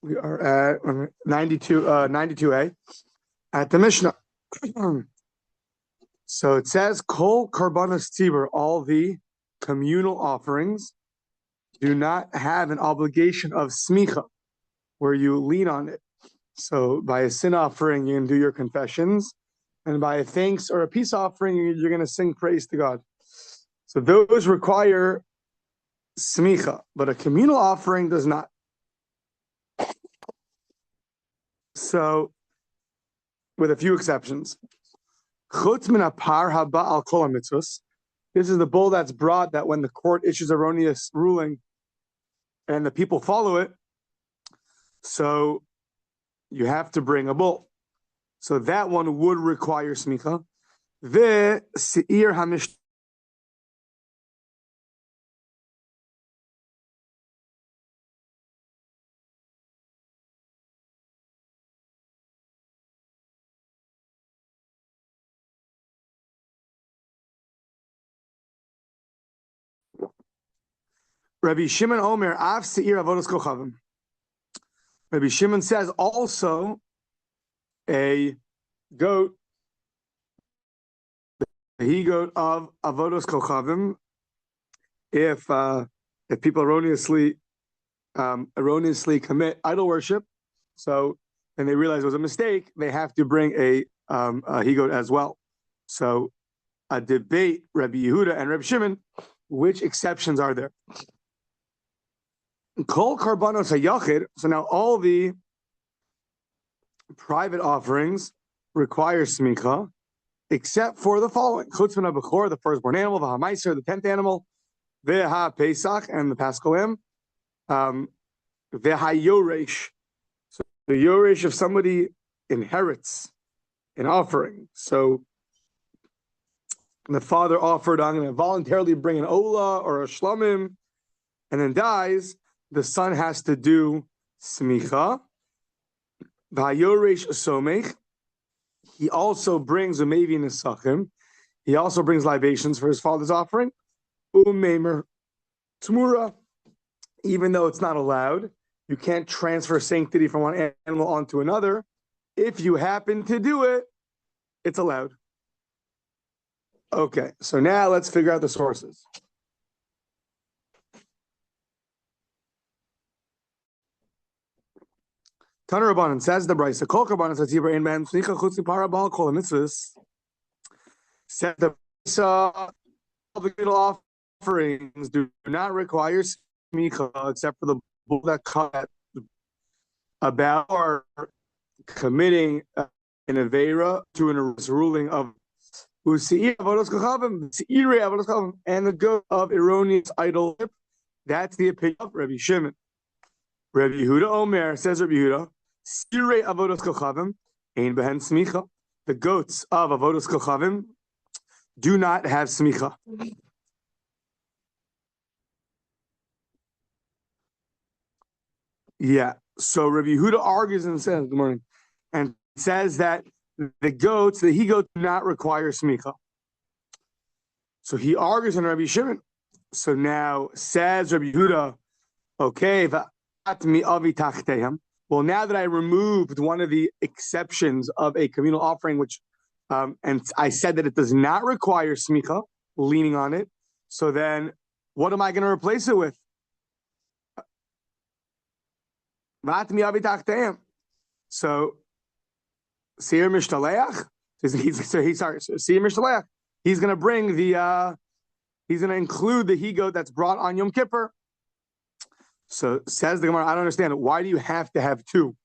We are at 92a at the Mishnah. So it says, Kol Karbanos Tzibur, all the communal offerings do not have an obligation of smicha, where you lean on it. So by a sin offering, you can do your confessions, and by a thanks or a peace offering, you're going to sing praise to God. So those require smicha, but a communal offering does not. So, with a few exceptions. Chutz min hapar haba al kol mitzvos. This is the bull that's brought that when the court issues erroneous ruling and the people follow it, so you have to bring a bull. So that one would require smicha. The seir hamish. Rabbi Shimon Omer, Av Seir Avodas Kochavim. Rabbi Shimon says also a goat, the he-goat of Avodas Kochavim, if people erroneously commit idol worship, so and they realize it was a mistake, they have to bring a he-goat as well. So a debate, Rabbi Yehuda and Rabbi Shimon, which exceptions are there? Kol karbanos hayachid. So now all the private offerings require smicha, except for the following: chutz min habechor, the firstborn animal, v'hamaiser, the 10th animal, v'ha pesach, and the paschal lamb, v'ha yoresh. So the yoresh, if somebody inherits an offering, so the father offered, I'm going to voluntarily bring an ola or a shlamim, and then dies. The son has to do smicha. V'hayoresh somech. He also brings umevi nesachim. He also brings libations for his father's offering. Umeimer tmura. Even though it's not allowed, you can't transfer sanctity from one animal onto another. If you happen to do it, it's allowed. Okay, so now let's figure out the sources. Taner Rabbanan says the Brisa, Kol Karbanos Hatzibur Ein Behem Smicha Chutz Mipara Ba'al Kol HaMitzvos. Said the Brisa, all the little offerings do not require smicha except for the bull that cut about or committing an avera to an ruling of U'seir Avodos Kochavim, Seirei Avodos Kochavim, and the goat of erroneous idolship. That's the opinion of Rabbi Shimon. Rabbi Yehuda Omer, says Rabbi Yehuda, Seirei Avodos Kochavim ein behen smicha. The goats of Avodos Kochavim do not have smicha. Yeah. So Rabbi Yehuda argues and says, good morning, and says that the goats, the he-goats, do not require smicha. So he argues on Rabbi Shimon. So now says Rabbi Yehuda, okay, well, now that I removed one of the exceptions of a communal offering, which, and I said that it does not require smicha, leaning on it, so then what am I going to replace it with? So, Seir Mishtaleach, Seir Mishtaleach, he's going to bring he's going to include the he-goat that's brought on Yom Kippur. So says the Gemara, I don't understand. Why do you have to have two?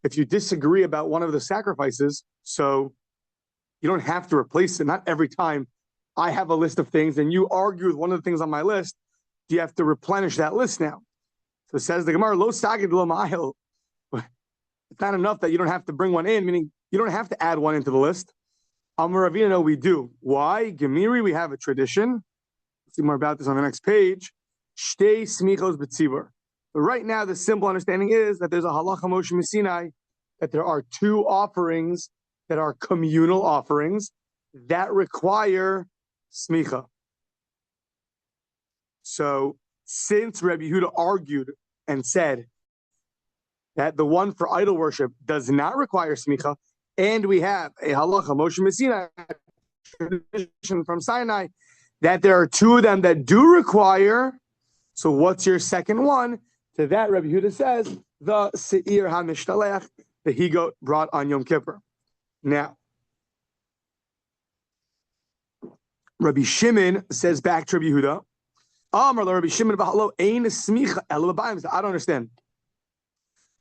If you disagree about one of the sacrifices, so you don't have to replace it. Not every time I have a list of things and you argue with one of the things on my list, do you have to replenish that list now? So says the Gemara, lo sagid lo ma'il. It's not enough that you don't have to bring one in, meaning you don't have to add one into the list. Amar Ravina, no, we do. Why? Gemiri, we have a tradition. Let's see more about this on the next page. Shtei smichos b'tzibur. But right now, the simple understanding is that there's a halacha Moshe Missinai, that there are two offerings that are communal offerings that require smicha. So, since Rabbi Yehuda argued and said that the one for idol worship does not require smicha, and we have a halacha Moshe Messina tradition from Sinai that there are two of them that do require. So what's your second one? To that, Rabbi Yehuda says the seir hamishtalech, the he goat brought on Yom Kippur. Now, Rabbi Shimon says back to Rabbi Yehuda, Rabbi Shimon I don't understand.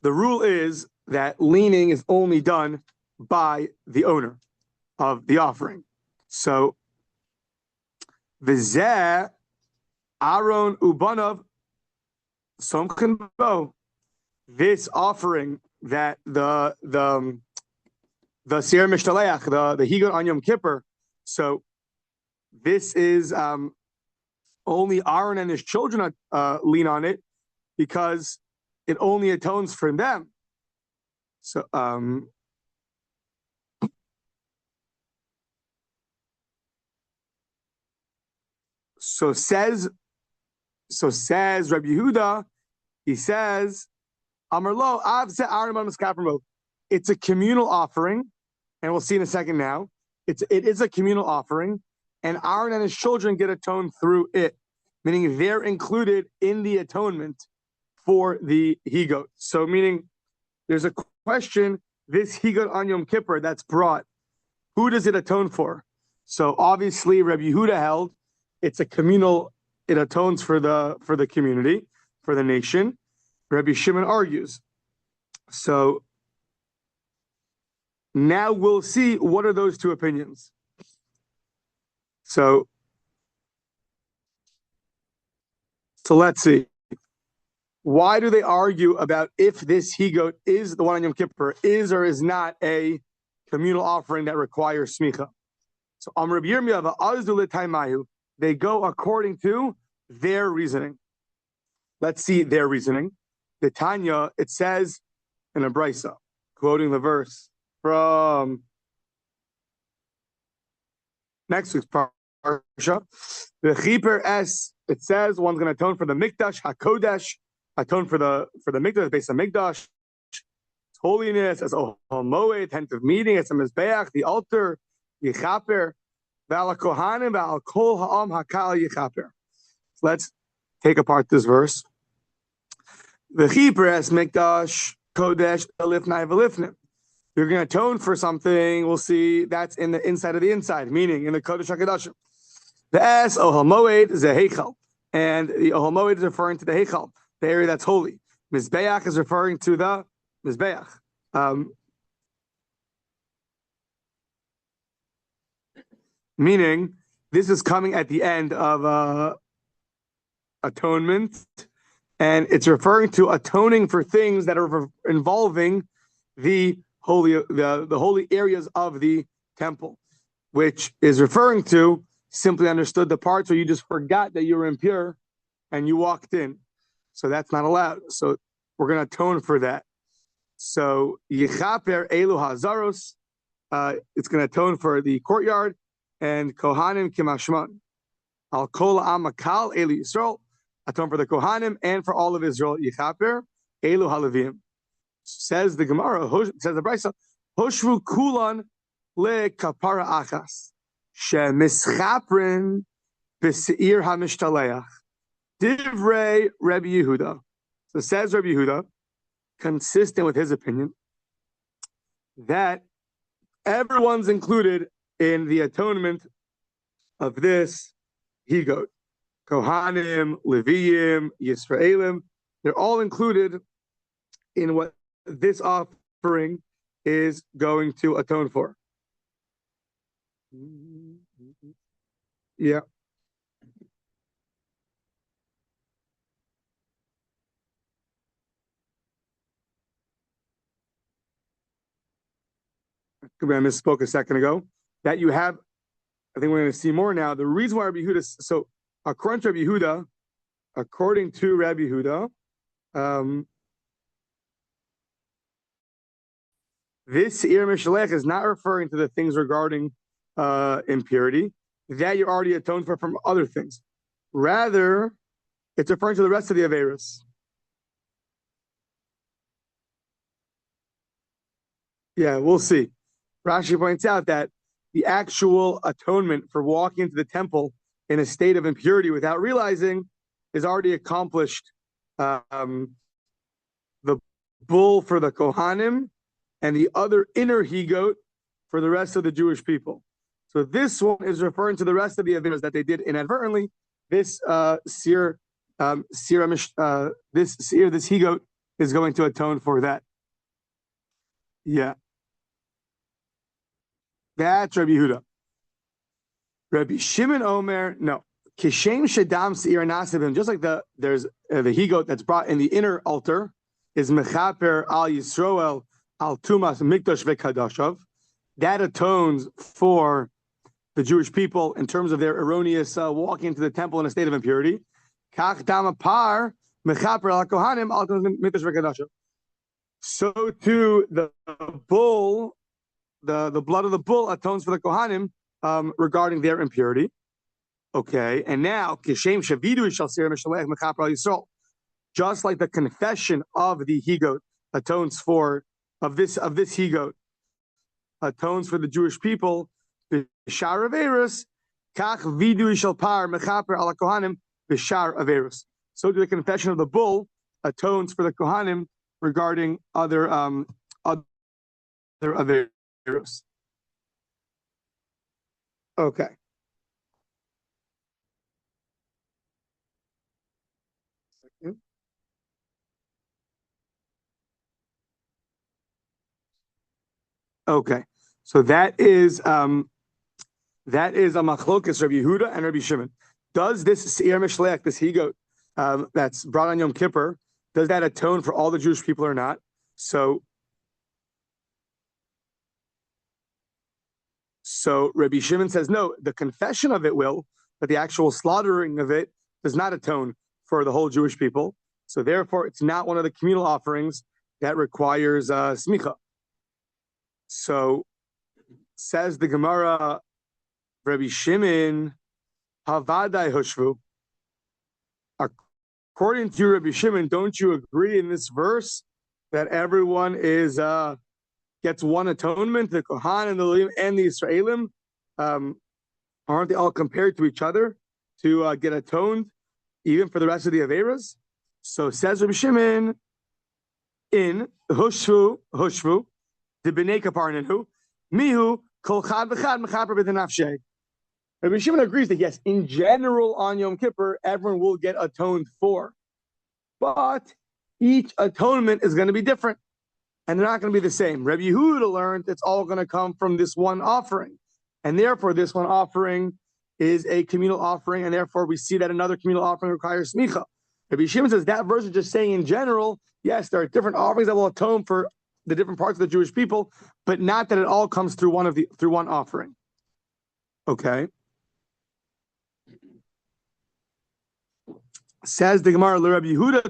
The rule is that leaning is only done by the owner of the offering. So, Vizeh Aaron Ubanov Somchen Bo, this offering that the Seir Mishtaleach, the Higot on Yom Kippur, so this is only Aaron and his children lean on it because it only atones for them. So So says Rabbi Yehuda, he says, Amarlo, it's a communal offering, and we'll see in a second now. It is a communal offering, and Aaron and his children get atoned through it, meaning they're included in the atonement for the he-goat. So meaning there's a question, this he-goat on Yom Kippur that's brought, who does it atone for? So obviously Rabbi Yehuda held it's a communal, it atones for the community, for the nation. Rabbi Shimon argues. So now we'll see what are those two opinions. So let's see. Why do they argue about if this he-goat is the one on Yom Kippur, is or is not a communal offering that requires smicha? So Rabbi Yirmiyah v'azdu l'taimayu, they go according to their reasoning. Let's see their reasoning. The Tanya, it says in a brisa, quoting the verse from next week's parsha, the Chiper S, it says one's going to atone for the Mikdash, HaKodesh, atone for the Mikdash, based on Mikdash, its holiness, as a Moed, tent of meeting, it's a Mizbeach, the altar, Yichaper, Vala Kohanim, Val Kol Ha'am Hakal Yichaper. Let's take apart this verse. The Chiper S Mikdash, Kodesh, Elifnai Velifnim. You're going to atone for something, we'll see, that's in the inside of the inside, meaning in the Kodesh HaKadoshim. The S, Ohel Moed, is a Heichal. And the Ohel Moed is referring to the Heichal, the area that's holy. Mizbeach is referring to the Mizbeach. Meaning, this is coming at the end of atonement, and it's referring to atoning for things that are involving the holy areas of the temple, which is referring to, simply understood, the parts where you just forgot that you were impure and you walked in. So that's not allowed. So we're going to atone for that. So Yichaper Elu Hazaros, it's going to atone for the courtyard, and Kohanim Kimashman. Al Kol Amakal Elu Yisrael, atone for the Kohanim and for all of Israel. Yichaper Elu Halavim. Says the Gemara, says the Brisa, Hoshvu Kulan le Kapara Achas, She Mischaprin B'Seir HaMishtaleach. Divrei Rabbi Yehuda. So says Rabbi Yehuda, consistent with his opinion, that everyone's included in the atonement of this he-goat. Kohanim, Leviim, Yisraelim, they're all included in what this offering is going to atone for. Yeah. I misspoke a second ago. That you have, I think we're going to see more now. The reason why Rabbi Yehuda, so according to Rabbi Yehuda, this Seir Mishalech is not referring to the things regarding impurity that you already atoned for from other things. Rather, it's referring to the rest of the Averis. Yeah, we'll see. Rashi points out that the actual atonement for walking into the temple in a state of impurity without realizing is already accomplished. The bull for the Kohanim and the other inner he-goat for the rest of the Jewish people. So this one is referring to the rest of the averos that they did inadvertently. This this he-goat is going to atone for that. Yeah. That's Rabbi Yehuda. Rabbi Shimon Omer, no. Kishem Shadam Seir Nasibim, just like there's the he-goat that's brought in the inner altar, is Mechaper al Yisroel al Tumas Mikdash Vekadashav. That atones for the Jewish people in terms of their erroneous walking into the temple in a state of impurity. Kach Dama Par Mechaper al Kohanim al Tumas Mikdash Vekadashav. So too the bull, the blood of the bull atones for the Kohanim regarding their impurity. Okay, and now Kishem Shavidu shall Seir Mishalech Mechaper al Yisrael. Just like the confession of the he-goat atones for of this he-goat atones for the Jewish people, b'shar averos, kach vidu shel par mechaper ala kohanim b'shar averos. So the confession of the bull atones for the kohanim regarding other averos. Okay. Okay, so that is a machlokas Rabbi Yehuda and Rabbi Shimon. Does this Seir Mishlech, this he-goat that's brought on Yom Kippur, does that atone for all the Jewish people or not? So Rabbi Shimon says no. The confession of it will, but the actual slaughtering of it does not atone for the whole Jewish people. So therefore, it's not one of the communal offerings that requires smicha. So, says the Gemara, Rabbi Shimon, Havadai Hushvu. According to Rabbi Shimon, don't you agree in this verse that everyone gets one atonement? The Kohan and the Leviim and the Israelim, aren't they all compared to each other to get atoned, even for the rest of the Averas? So says Rabbi Shimon, in Hushvu. The b'nei kaparnenu, mihu kol chad v'chad mechaper b'tenafshei. Rabbi Shimon agrees that yes, in general on Yom Kippur, everyone will get atoned for, but each atonement is going to be different, and they're not going to be the same. Rabbi Yehuda learned it's all going to come from this one offering, and therefore this one offering is a communal offering, and therefore we see that another communal offering requires smicha. Rabbi Shimon says that verse is just saying in general, yes, there are different offerings that will atone for the different parts of the Jewish people, but not that it all comes through one offering. Okay. Says the Gemara, Rabbi Yehuda,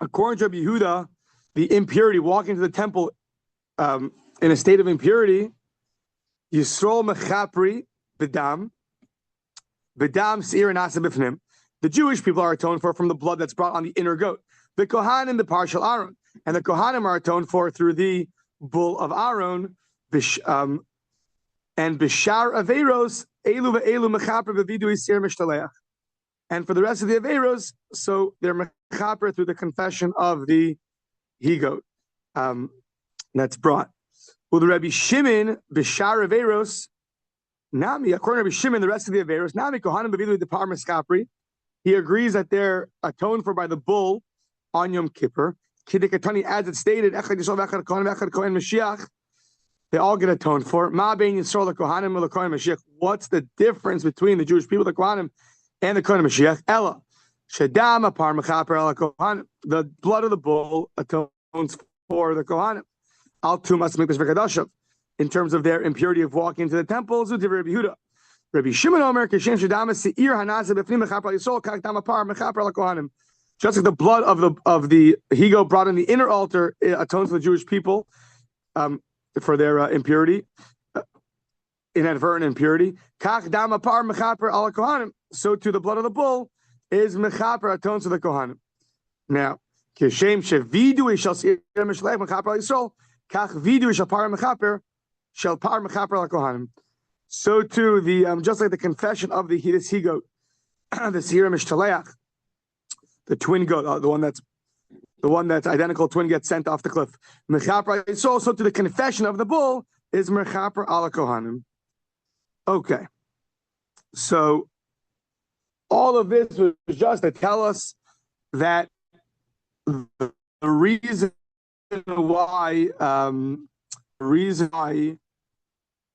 according to Rabbi Yehuda, the impurity, walking to the temple in a state of impurity, Yisrael mechapri b'dam seir nasa b'fnim. The Jewish people are atoned for from the blood that's brought on the inner goat. The Kohanim, the partial Aaron, and the Kohanim are atoned for through the bull of Aaron, and Bishar Averos, Elu ve'elu mechaper b'vidu seir mishtaleach. And for the rest of the Averos, so they're mechaper through the confession of the he-goat that's brought. Well, the Rabbi Shimon, Bishar Averos, Nami, according to Rabbi Shimon, the rest of the Averos, Nami Kohanim b'vidu the par meskapri. He agrees that they're atoned for by the bull on Yom Kippur. Kidikatani, as it stated, Echad Yisrael, Echad Kohen, Echad Kohen Mashiach. They all get atoned for. Ma bein Yisrael, the Kohanim, the Kohen Mashiach. What's the difference between the Jewish people, the Kohanim, and the Kohen Mashiach? Ella, Shadam apar mechaper ala Kohanim. The blood of the bull atones for the Kohanim. Al tumas mikdash v'kadashav. In terms of their impurity of walking into the temple, Zutiv Rabbi Yehuda. Rabbi Shimon Omer, Kishem Shadam seir hanasa b'fnim mechaper Yisrael, kach dam apar mechaper ala Kohanim. Just like the blood of the he-goat brought in the inner altar atones for the Jewish people for their impurity, inadvertent impurity. Kach dam apar mechaper ala Kohanim. So too the blood of the bull is mechaper atones for the Kohanim. Now, Kishem shevidui shall seir mishlech mechaper al Yisrael, kach vidui shall par mechaper shall par mechaper al kohanim. So too, the just like the confession of this he goat, the seir mishtaleach, the twin goat, the one that's identical twin gets sent off the cliff. Mechaper al Yisrael. So to the confession of the bull is mechaper al kohanim. Okay, so all of this was just to tell us that the reason why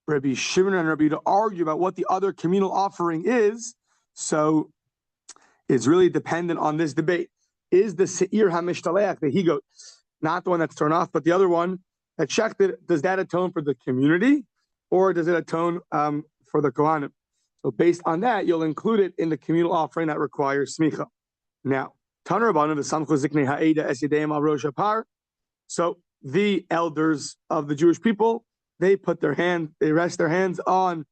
Rabbi Shimon and Rabbi to argue about what the other communal offering is, so it's really dependent on this debate. Is the Seir HaMishtaleach, the he-goat, not the one that's torn off, but the other one that shechted, does that atone for the community, or does it atone for the Kohanim? So based on that, you'll include it in the communal offering that requires smicha. Now, Taner Rabbanan v'samchu ziknei ha'eda es yedeim al rosh hapar. So the elders of the Jewish people, they rest their hands on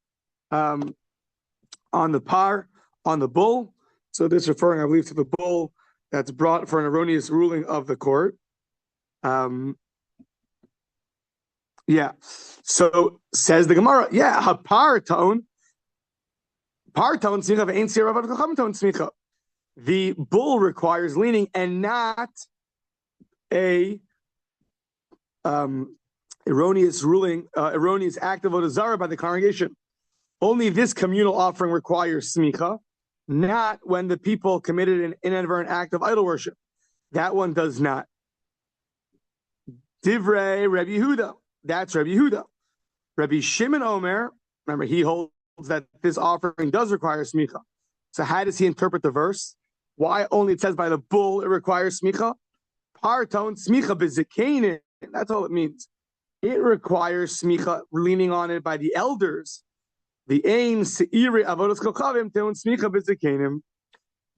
the par, on the bull. So this is referring, I believe, to the bull that's brought for an erroneous ruling of the court. So says the Gemara, hapar tone. The bull requires leaning and not a erroneous ruling, erroneous act of avodah zarah by the congregation. Only this communal offering requires smicha, not when the people committed an inadvertent act of idol worship. That one does not. Divrei Rabbi Yehuda. That's Rabbi Yehuda. Rabbi Shimon Omer, remember, he holds that this offering does require smicha. So how does he interpret the verse? Why only it says by the bull it requires smicha? Parton smicha bezekainin. That's all it means. It requires smicha, leaning on it by the elders. The ain seiri avodas kochavim teun smicha bezekainin.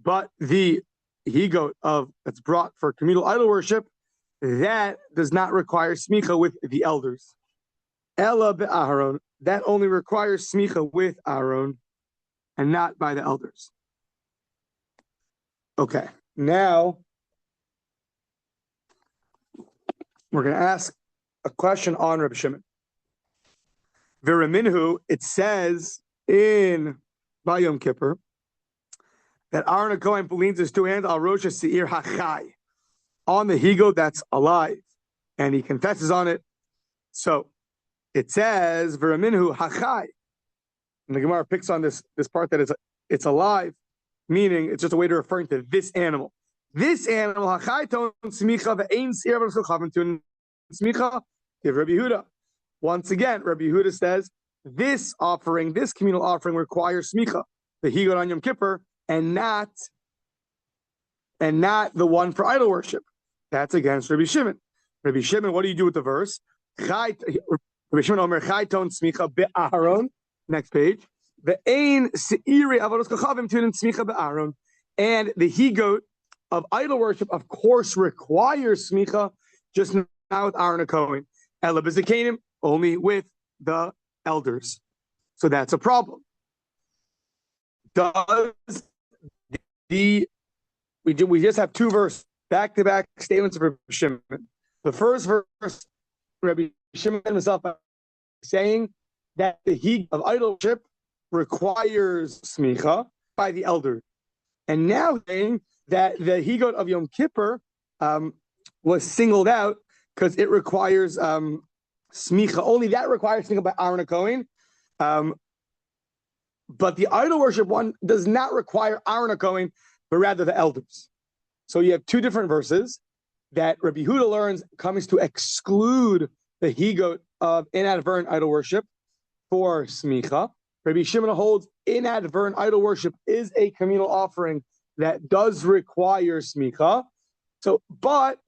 But the he-goat that's brought for communal idol worship, that does not require smicha with the elders. Ella be'aharon. That only requires smicha with Aaron and not by the elders. Okay, now we're going to ask a question on Rabbi Shimon. V'raminhu, it says in Yom Kippur that Aaron HaKohen leans his two hands al rosh seir hachai, on the he-goat that's alive, and he confesses on it. So it says v'raminhu hachai, and the Gemara picks on this part that it's alive, meaning it's just a way to referring to this animal. This animal hachai ton smicha ve'ein seir v'schochavim tun smicha give Rabbi Yehuda. Once again, Rabbi Yehuda says this offering, this communal offering, requires smicha, the he-goat on Yom Kippur, and not the one for idol worship. That's against Rabbi Shimon. Rabbi Shimon, what do you do with the verse? Rabbi Shimon Omer Chai Ton Smicha be'Aaron. Next page. Ve'ein seiri avodos kochavim tunin smicha be'Aaron. And the he-goat of idol worship, of course, requires smicha, just not with Aaron HaKohen. Ela b'zekanim, only with the elders. So that's a problem. We just have two verses, back-to-back statements of Rabbi Shimon. The first verse, Rabbi Shimon himself saying that the he of idol worship requires smicha by the elder, and now saying that the he-goat of Yom Kippur was singled out because it requires smicha. Only that requires smicha by Aaron HaKohen, but the idol worship one does not require Aaron HaKohen, but rather the elders. So you have two different verses that Rabbi Yehuda learns comes to exclude the he-goat of inadvertent idol worship for smicha. Rabbi Shimon holds inadvertent idol worship is a communal offering that does require smicha. So, but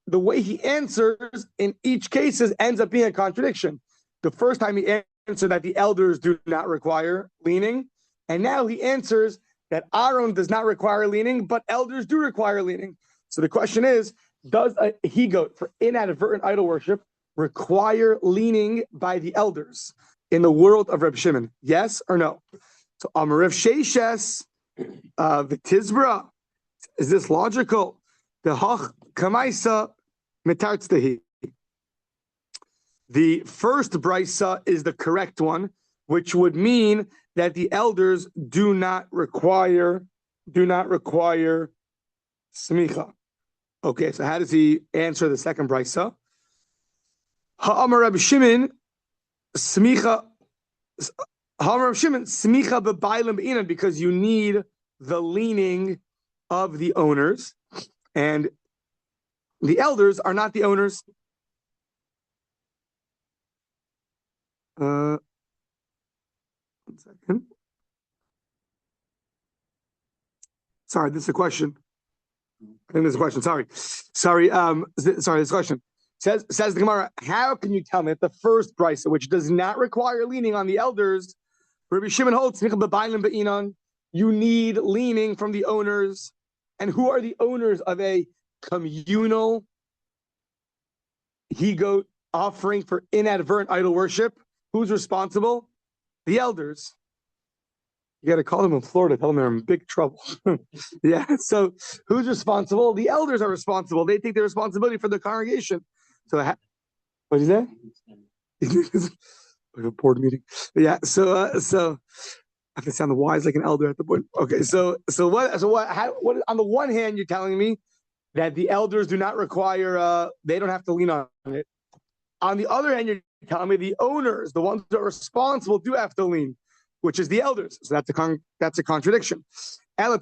the way he answers in each case ends up being a contradiction. The first time he answered that the elders do not require leaning, and now he answers that Aaron does not require leaning, but elders do require leaning. So the question is, does a he-goat for inadvertent idol worship require leaning by the elders in the world of Reb Shimon? Yes or no? So Amariv Sheishes, the Tizbra, is this logical? The Hach kamaisa mitartztehi. The first brisa is the correct one, which would mean that the elders do not require smicha. Okay, so how does he answer the second brisa? Ha'amar Rabbi Shimon smicha. Ha'amar Rabbi Shimon smicha b'baylim b'inan, because you need the leaning of the owners, and the elders are not the owners. One second. Sorry, this is a question. I think there's a question. Sorry. This question. Says the Gemara, how can you tell me that the first brisa, which does not require leaning on the elders, Rabbi Shimon holds, you need leaning from the owners. And who are the owners of a communal he-goat offering for inadvertent idol worship? Who's responsible? The elders. You got to call them in Florida, tell them they're in big trouble. Yeah, so who's responsible? The elders are responsible. They take their responsibility for the congregation. So, what did you say? Like a board meeting. Yeah, so I have to sound wise like an elder at the board. Okay, so what on the one hand, you're telling me that the elders do not require, they don't have to lean on it. On the other hand, you're telling me the owners, the ones that are responsible, do have to lean, which is the elders. So that's a contradiction. The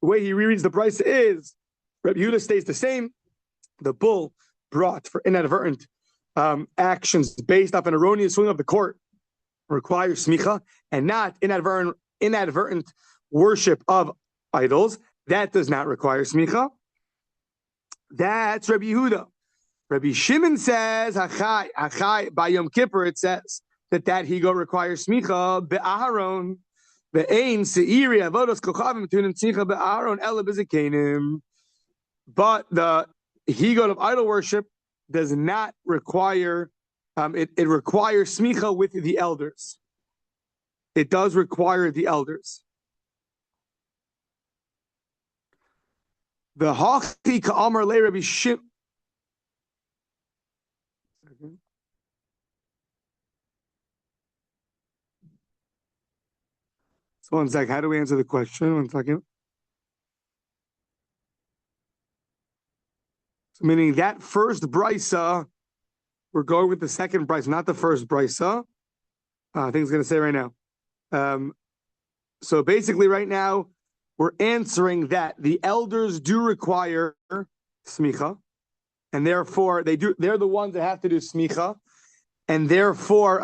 way he rereads the price is Rabbi Yehuda stays the same. The bull brought for inadvertent actions based off an erroneous ruling of the court requires smicha, and not inadvertent worship of idols. That does not require smicha. That's Rabbi Yehuda. Rabbi Shimon says, Achai, by Yom Kippur, it says that he go requires smicha be'aharon, be'ein se'iri avodos kochavim tunin smicha be'aharon ela b'zikenim. But the he-goat of idol worship does not require, it requires smicha with the elders. It does require the elders. The hachi ka'amar le Rabbi Shimon. So one sec, how do we answer the question? 1 second. So meaning that first brisa, we're going with the second brisa, not the first brisa. I think it's going to say right now. So basically right now, we're answering that the elders do require smicha, and therefore they're the ones that have to do smicha, and therefore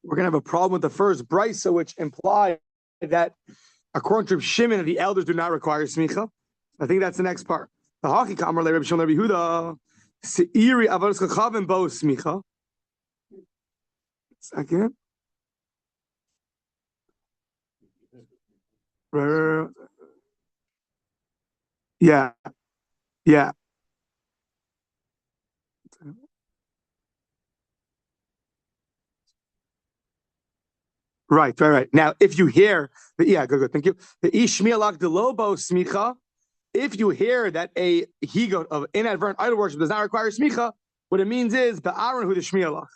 we're going to have a problem with the first brisa, which implies that according to Shimon, the elders do not require smicha. I think that's the next part. The haki kamar le Rabbi Shimon Rabbi Yehuda se'iri avodos kochavim bo smicha. Second. Yeah. Right. Now, if you hear good, thank you. The ishmialak delobo smicha. If you hear that a he-goat of inadvertent idol worship does not require smicha, what it means is ba'aron hu the shmialach.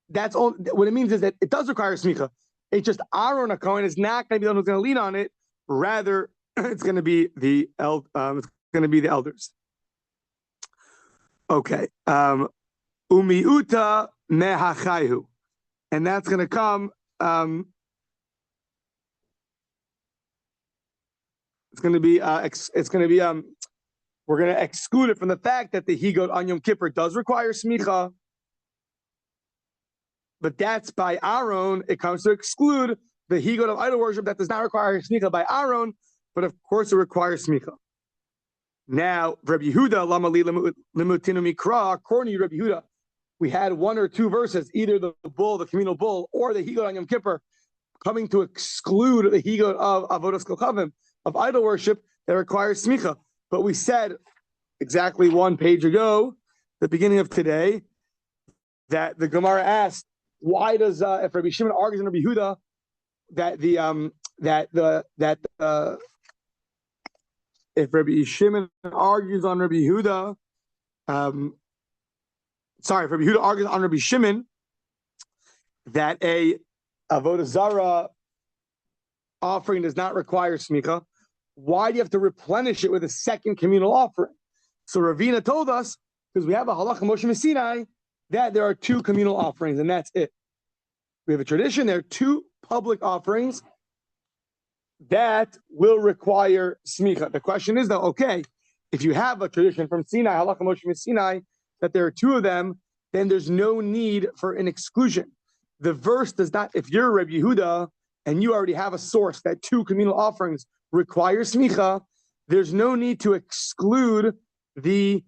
That's all. What it means is that it does require smicha. It's just Aaron a Kohen is not going to be the one who's going to lean on it. Rather, it's going to be the elders. Okay. Umiuta mehachayhu, and that's going to come. It's going to be. We're going to exclude it from the fact that the he-goat on Yom Kippur does require smicha. But that's by Aaron. It comes to exclude the he-goat of idol worship that does not require smicha by Aaron, but of course it requires smicha. Now, Rabbi Yehuda, Lamali Limutinu Mikra, according to Rabbi Yehuda, we had 1 or 2 verses, either the bull, the communal bull, or the he-goat on Yom Kippur, coming to exclude the he-goat of avodos kochavim, of idol worship, that requires smicha. But we said exactly 1 page ago, the beginning of today, that the Gemara asked, why does if Rabbi Shimon argues in Rabbi Yehuda that if Rabbi Shimon argues on Rabbi Yehuda, if Rabbi Yehuda argues on Rabbi Shimon that a avodah zara offering does not require smicha, why do you have to replenish it with a second communal offering? So Ravina told us, because we have a halacha Moshe Sinai, that there are two communal offerings, and that's it. We have a tradition, there are two public offerings that will require smicha. The question is, though, okay, if you have a tradition from Sinai, halacha Moshe Sinai, that there are two of them, then there's no need for an exclusion. The verse does not, if you're Rabbi Yehuda and you already have a source that two communal offerings require smicha, there's no need to exclude the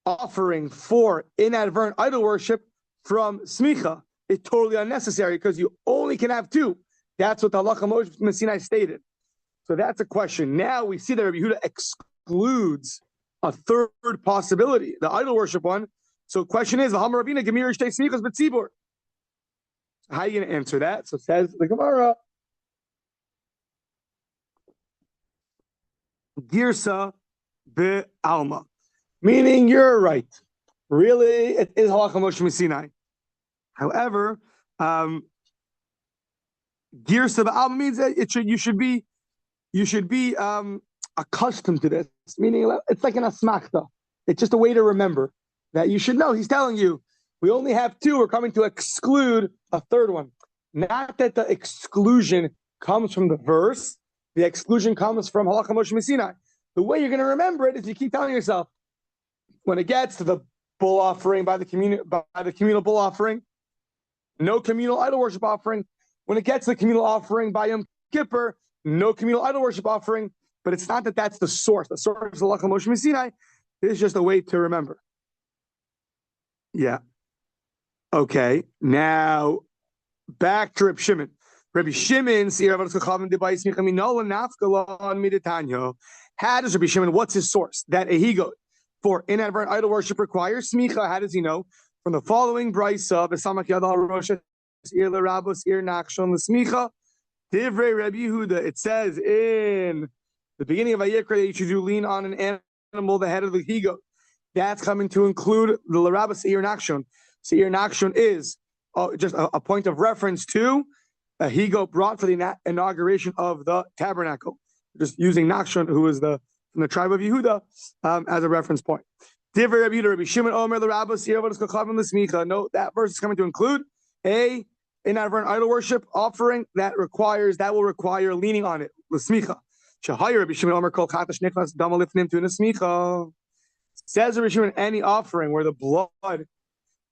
offering for inadvertent idol worship from smicha. It's totally unnecessary because you only can have two. That's what the halacha Moshe Sinai stated. So that's a question. Now we see that Rabbi Yehuda excludes a third possibility, the idol worship one. So the question is, how are you going to answer that? So says the Gemara, Girsa be'alma, meaning you're right. Really, it is halacha Moshe Sinai. However, Girsa be'alma means that you should be accustomed to this. Meaning, it's like an asmachta. It's just a way to remember that you should know. He's telling you, we only have two. We're coming to exclude a third one. Not that the exclusion comes from the verse. The exclusion comes from halacha Moshe Sinai. The way you're going to remember it is you keep telling yourself, when it gets to the bull offering by the communal bull offering, no communal idol worship offering. When it gets to the communal offering by Yom Kippur, no communal idol worship offering. But it's not that that's the source. The source is halacha Moshe Sinai. It's just a way to remember. Yeah. Okay. Now back to Reb Shimon. Rabbi Shimon, how does Rabbi Shimon, what's his source? That a higot for inadvertent idol worship requires smicha. How does he know? From the following brisa, it says in the beginning of Vayikra that you should lean on an animal, the head of the higot. That's coming to include the Larabah Seir Nakshon. Seir Nakshon is just a point of reference to a higot brought for the inauguration of the tabernacle. Just using Nakshon, who is from the tribe of Yehuda, as a reference point. Rabbi Shimon Omer Larabah Seir L'Smicha. Note that verse is coming to include a inadvertent idol worship offering that will require leaning on it. L'Smicha. Shahayir Rabbi Shimon Omer Kol Chatash Nichnas Dama Lifnim to L'Smicha. Says Rabbi Shimon, any offering where the blood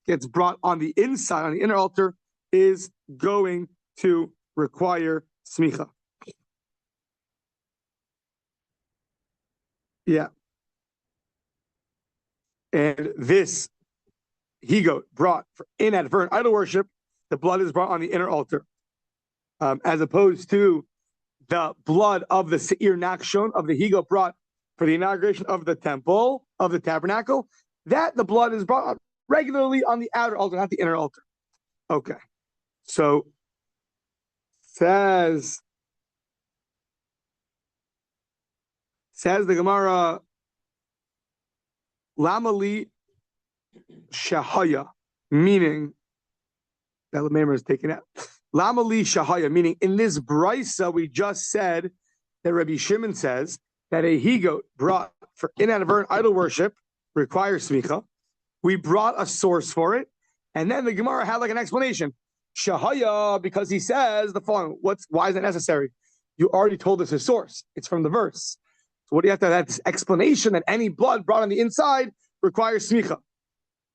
gets brought on the inside, on the inner altar, is going to require smicha. Yeah. And this higot brought for inadvertent idol worship, the blood is brought on the inner altar, as opposed to the blood of the seir nakshon, of the higot brought for the inauguration of the temple, of the tabernacle, that the blood is brought regularly on the outer altar, not the inner altar. Okay. So says the Gemara, Lamali Shahaya, meaning that Lamemar is taken out. Lamali Shahaya, meaning in this brisa we just said that Rabbi Shimon says that a higot brought for inadvertent idol worship requires smicha. We brought a source for it, and then the Gemara had like an explanation. Shahaya, because he says the following. Why is it necessary? You already told us his source. It's from the verse. So what do you have to have? This explanation that any blood brought on the inside requires smicha.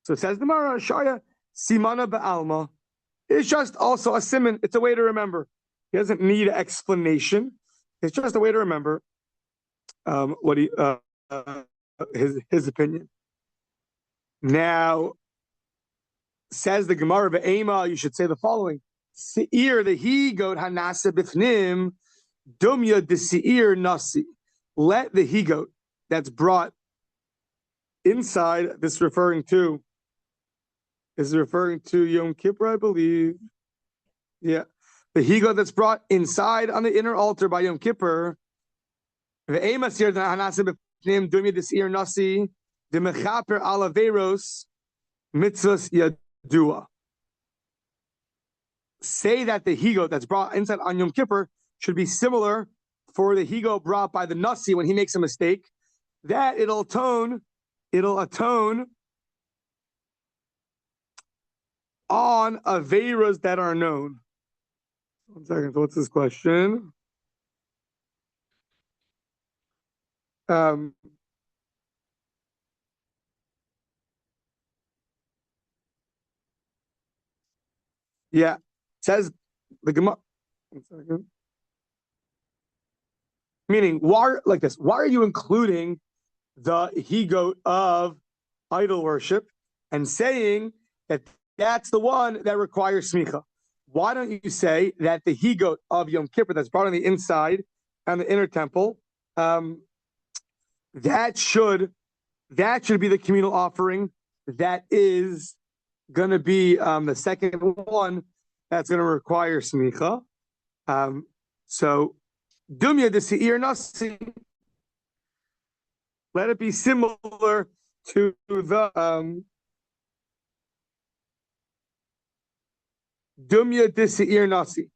So it says the Gemara, Shahaya, simana ba'alma. It's just also a siman. It's a way to remember. He doesn't need an explanation. It's just a way to remember his opinion. Now, says the Gemara Be'ema, you should say the following. Seir, the higot hanasa bifnim, dumya de seir nasi. Let the higot that's brought inside, this is referring to Yom Kippur, I believe. Yeah. The higot that's brought inside on the inner altar by Yom Kippur, Ve'emas here hanase b'pnim dumya disir nasi demechaper alaveros mitzvahs yadua. Say that the higo that's brought inside on Yom Kippur should be similar for the higo brought by the nasi when he makes a mistake. That it'll atone on aveiros that are known. 1 second. So what's this question? Yeah, it says the Gemara. 1 second. Meaning, why like this? Why are you including the he-goat of idol worship and saying that that's the one that requires smicha? Why don't you say that the he-goat of Yom Kippur that's brought on the inside and the inner temple, that should be the communal offering that is going to be the second one that's going to require smicha. So dumya d'seir nasi, let it be similar to the dumya d'seir nasi.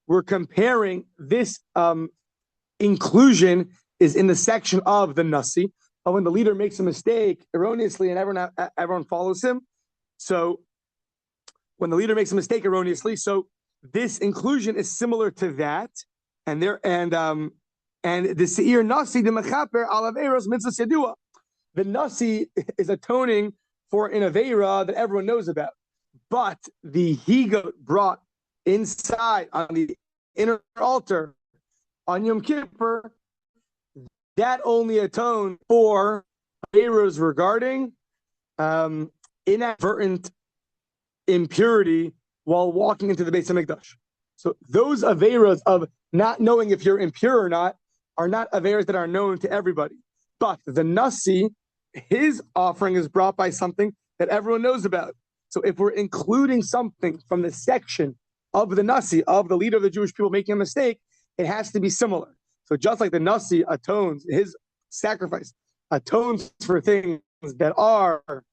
We're comparing this inclusion is in the section of the nasi, but when the leader makes a mistake erroneously and everyone follows him. So when the leader makes a mistake erroneously, so this inclusion is similar to that, and the seir nasi the mechaper alaveros mitzvahs yadua. The nasi is atoning for an aveira that everyone knows about, but the he-goat brought inside on the inner altar on Yom Kippur, that only atones for aveiros regarding inadvertent impurity while walking into the Beis HaMikdash. So those aveiros of not knowing if you're impure or not are not aveiros that are known to everybody. But the nasi, his offering is brought by something that everyone knows about. So if we're including something from the section of the nasi, of the leader of the Jewish people making a mistake, it has to be similar. So just like the nasi atones, his sacrifice atones for things that are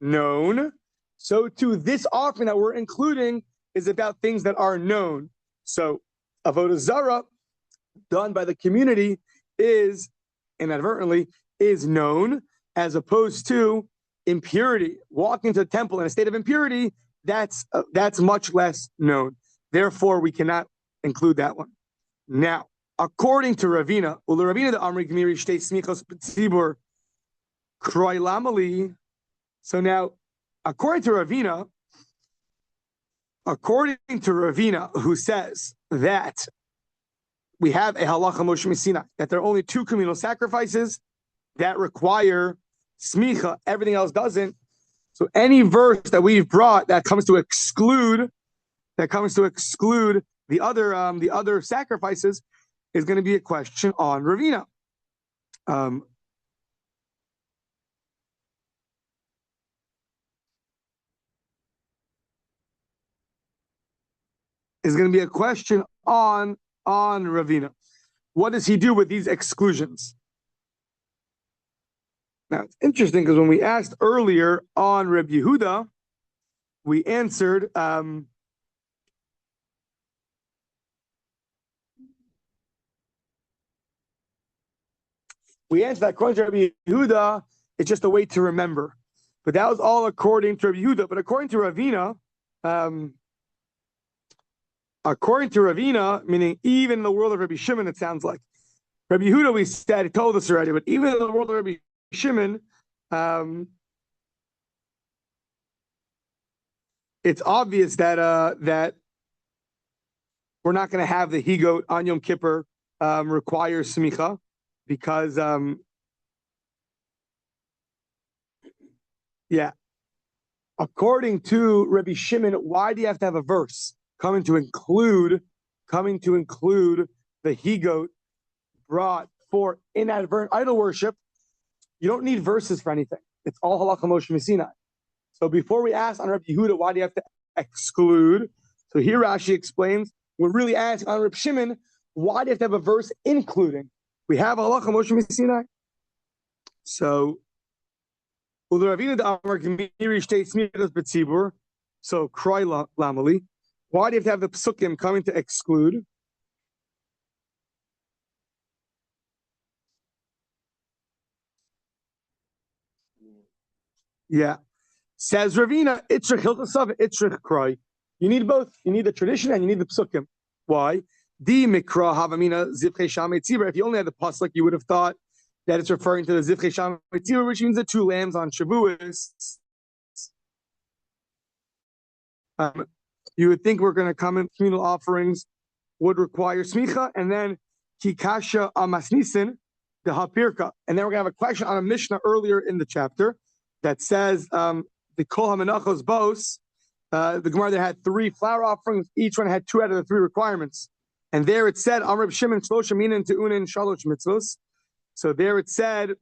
known, so too this offering that we're including is about things that are known. So avodah zarah done by the community is inadvertently is known, as opposed to impurity, walking to the temple in a state of impurity, that's much less known. Therefore, we cannot include that one. Now, according to Ravina, Ravina the Amri Gmiri Shtei Smichos Tzibur Kroy Lamali. So now, according to Ravina, who says that we have a halacha Moshe Messina, that there are only 2 communal sacrifices that require smicha, everything else doesn't. So any verse that we've brought that comes to exclude the other sacrifices is going to be a question on Ravina. Is going to be a question on Ravina. What does he do with these exclusions? Now, it's interesting because when we asked earlier on Reb Yehuda, we answered that according to Reb Yehuda, it's just a way to remember. But that was all according to Reb Yehuda. But according to Ravina, meaning even in the world of Rabbi Shimon, it sounds like. Rabbi Yehuda, we said, he told us already, but even in the world of Rabbi Shimon, it's obvious that we're not going to have the he-goat on Yom Kippur require smicha, because according to Rabbi Shimon, why do you have to have a verse coming to include the he-goat brought for inadvertent idol worship? You don't need verses for anything. It's all halacha Moshe Messina. So before we ask on Rabbi Yehuda, why do you have to exclude? So here Rashi explains, we're really asking on Rabbi Shimon, why do you have to have a verse including? we have halacha Moshe Sinai. So, so kroi lamali. Why do you have to have the psukim coming to exclude? Yeah. Says Ravina, Itrich Hilchasav, Itrich Kroi. You need both. You need the tradition and you need the psukim. Why? Di Mikra Havamina Zivche Shamei Tzibur. If you only had the pasuk, you would have thought that it's referring to the Zivche Shamei Tzibur, which means the two lambs on Shavuos. You would think we're going to come in communal offerings would require smicha, and then Kikasha Amasnisin, the Hapirka. And then we're going to have a question on a Mishnah earlier in the chapter that says the Kollel Menachos Bos, the Gemara that had 3 flour offerings, each one had 2 out of the 3 requirements. And there it said, Amr Shimon Shlosha Minin Te'unin Shalosh Mitzvos. So there it said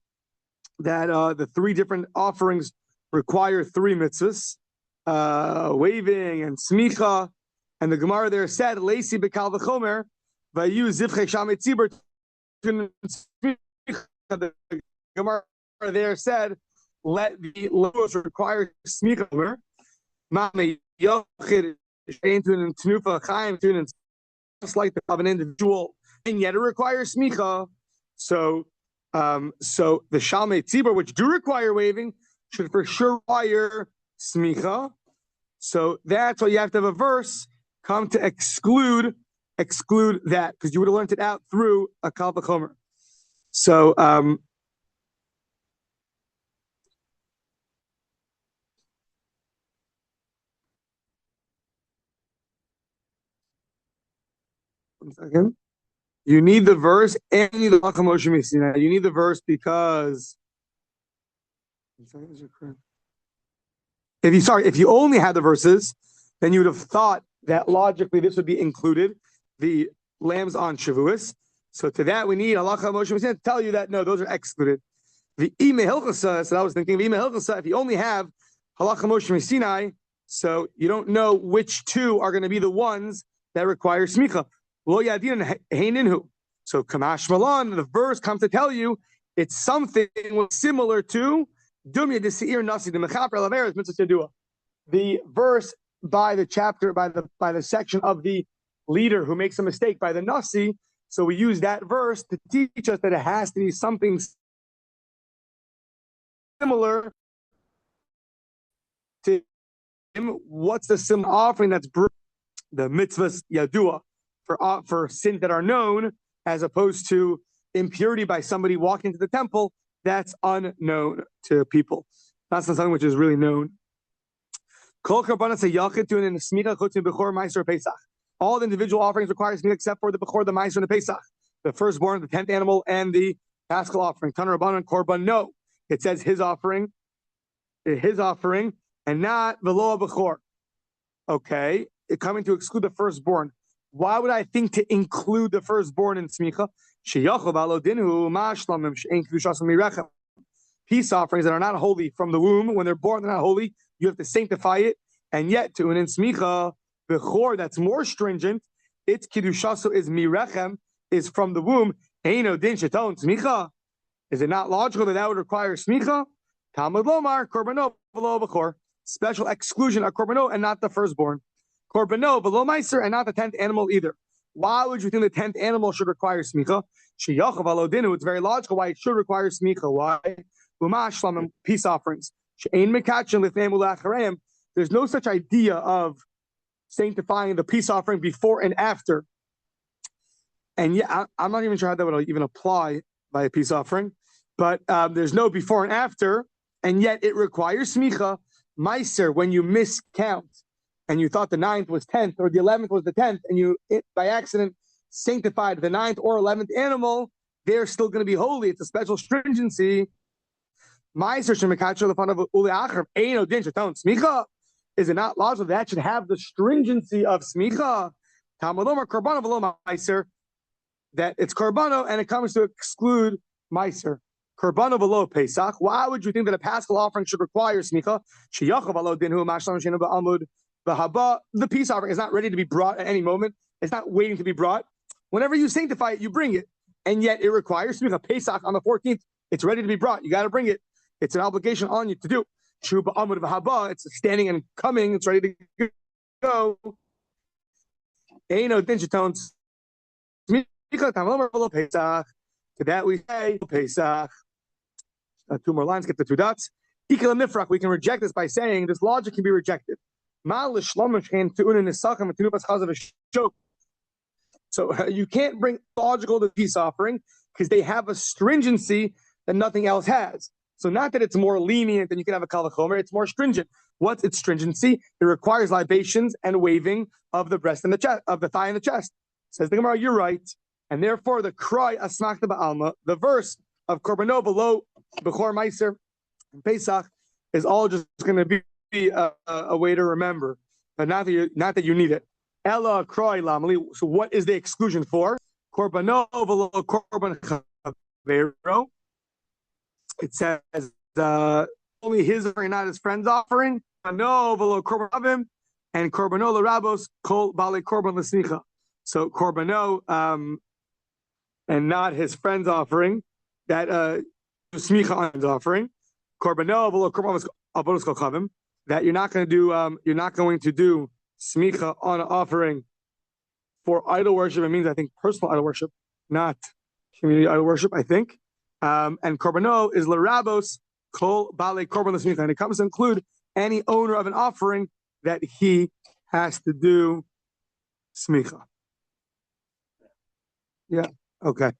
that the 3 different offerings require 3 mitzvahs, waving and smicha. And the Gemara there said, Leisi Bekal V'chomer, Vayu Zivche Shamei Tzibur. The Gemara there said, let the laws require smicha. Just like of an individual, and yet it requires smicha. So the Shalmei Tzibur, which do require waving, should for sure require smicha. So that's why you have to have a verse come to exclude that, because you would have learned it out through a Kal V'chomer. So one second. You need the verse and you need the halacha Moshe Sinai. You need the verse because if you only had the verses, then you would have thought that logically this would be included, the lambs on Shavuos. So to that we need halacha Moshe Sinai to tell you that no, those are excluded. The Ime Hilchasa, so I was thinking of Ime Hilchasa, if you only have halacha Moshe Sinai, so you don't know which 2 are going to be the ones that require smicha. So Kamash Malan, the verse comes to tell you it's something similar to the verse by the chapter, by the section of the leader who makes a mistake by the Nasi. So we use that verse to teach us that it has to be something similar to him. What's the similar offering that's the mitzvahs yadua for sins that are known, as opposed to impurity by somebody walking to the temple that's unknown to people. That's not something which is really known. All the individual offerings require smicha except for the bechor, the meiser, and the pesach, the firstborn, the 10th animal, and the paschal offering. Taner Rabbanan and korban. No, it says his offering, and not velo bechor. Okay, it coming to exclude the firstborn. Why would I think to include the firstborn in smicha? Peace offerings that are not holy from the womb, when they're born, they're not holy. You have to sanctify it, and yet to an in smicha bechor that's more stringent, its kiddushaso is mirechem, is from the womb. Eino din sheton smicha. Is it not logical that would require smicha? Talmud lomar korbano v'lo bechor. Special exclusion of korbano and not the firstborn. Korbano below meiser and not the 10th animal either. Why would you think the 10th animal should require smicha? Sheyachav alodinu. It's very logical why it should require smicha. Why? Umashlam, peace offerings. She'ein mekachin lifnei ulacharayim. There's no such idea of sanctifying the peace offering before and after. And yeah, I'm not even sure how that would even apply by a peace offering. But there's no before and after, and yet it requires smicha. Meiser, when you miscount, and you thought the 9th was 10th, or the 11th was the 10th, and you by accident sanctified the 9th or 11th animal, they're still going to be holy. It's a special stringency. Is it not logical that should have the stringency of smicha? That it's korbano and it comes to exclude meiser. Korbano below Pesach. Why would you think that a paschal offering should require smicha? The peace offering is not ready to be brought at any moment. It's not waiting to be brought. Whenever you sanctify it, you bring it. and yet it requires smicha. Pesach on the 14th, it's ready to be brought. You got to bring it. It's an obligation on you to do. Shuba amud v'haba, it's standing and coming. It's ready to go. Eino din shetones smicha tamalomer Pesach. To that we say Pesach. Two more lines. Get the two dots. Ikal nifrak. We can reject this by saying this logic can be rejected. So you can't bring logical to peace offering because they have a stringency that nothing else has. So not that it's more lenient than you can have a kal vachomer, it's more stringent. What's its stringency? It requires libations and waving of the breast and the chest, of the thigh and the chest. Says the Gemara, you're right. And therefore the cry asmachta ba'alma, the verse of Korbanot below Bechor Meiser and Pesach is all just going to be a way to remember, but not that you need it. Ella kroy lamli. So what is the exclusion for? Korbanot v'lo korban chavero. It says only his offering, not his friend's offering. Korbanot v'lo korban avim, and korbanot l'rabos kol bale korban l'smicha. So korbanot and not his friend's offering. That smicha on his offering. Korbanot v'lo korban avodos kol chavim. That you're not going to do smicha on an offering for idol worship. It means, I think, personal idol worship, not community idol worship, I think. And korbanot is l'rabos kol bale korban l'smicha, and it comes to include any owner of an offering that he has to do smicha. Yeah. Okay.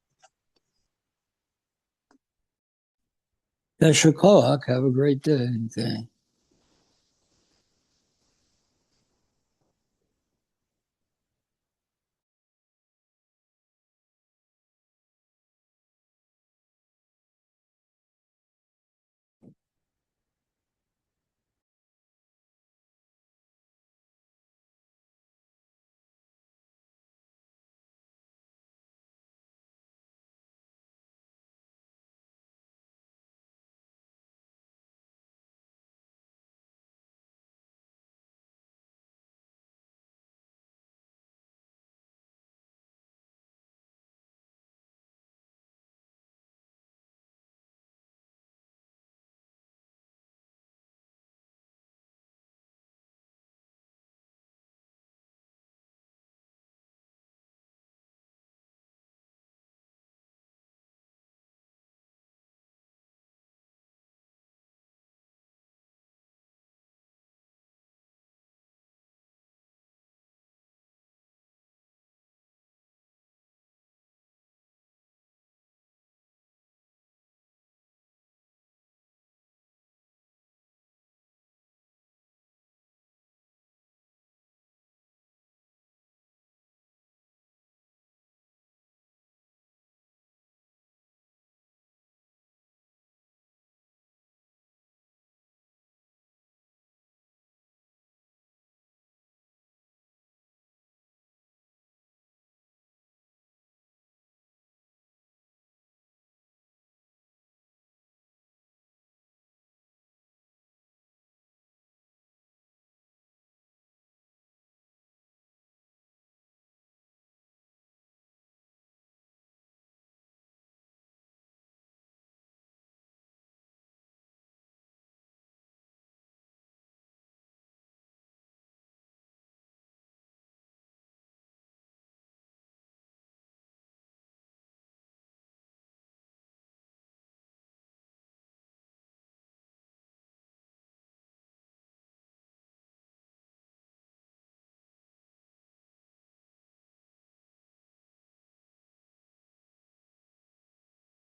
Have a great day.